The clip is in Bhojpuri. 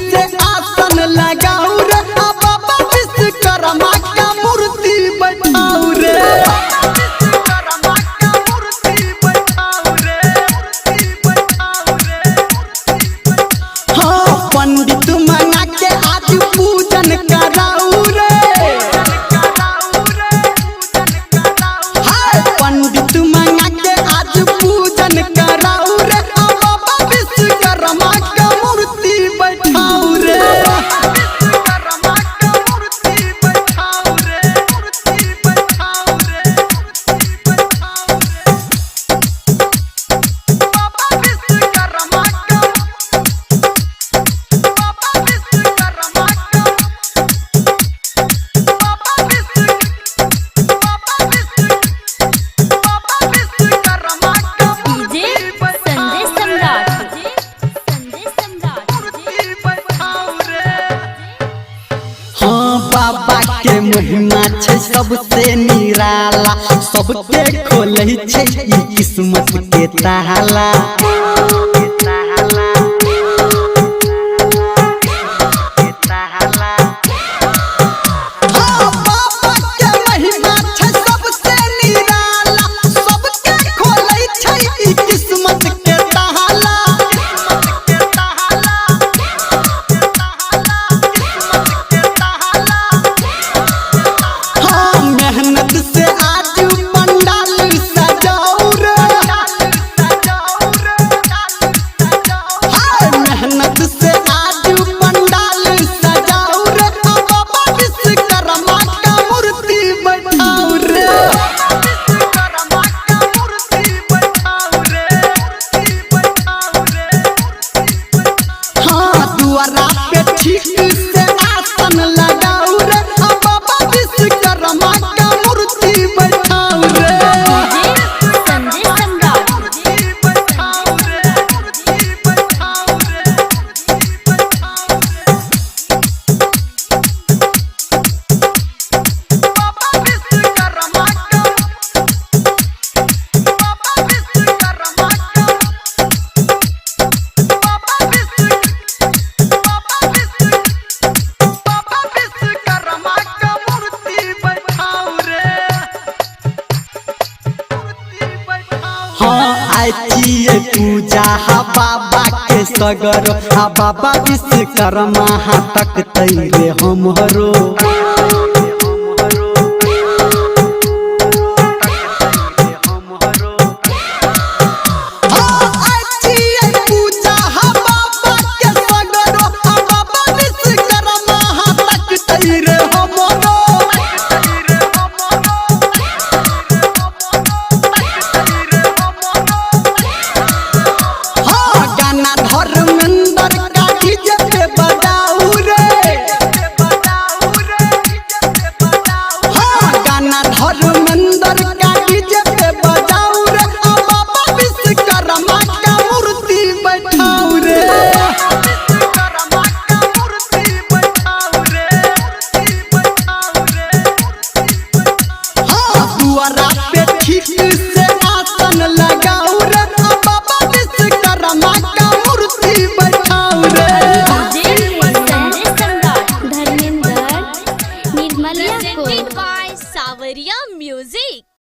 से आसन लगाऊ रे बाबा विश्वकर्मा का मूर्ति बैठाऊ रे हाँ पंडित मंगा के आज पूजन कराऊ रे पंडित मंगा के आज पूजन कराऊ रे बाबा विश्वकर्मा का मूर्ति बैठाऊ रे बाबा के महिमा छै सबसे निराला सबके खोलै छै ई किस्मत के ताला पूजा बाबा के सगर बाबा विश्वकर्मा तक तैरे हमरो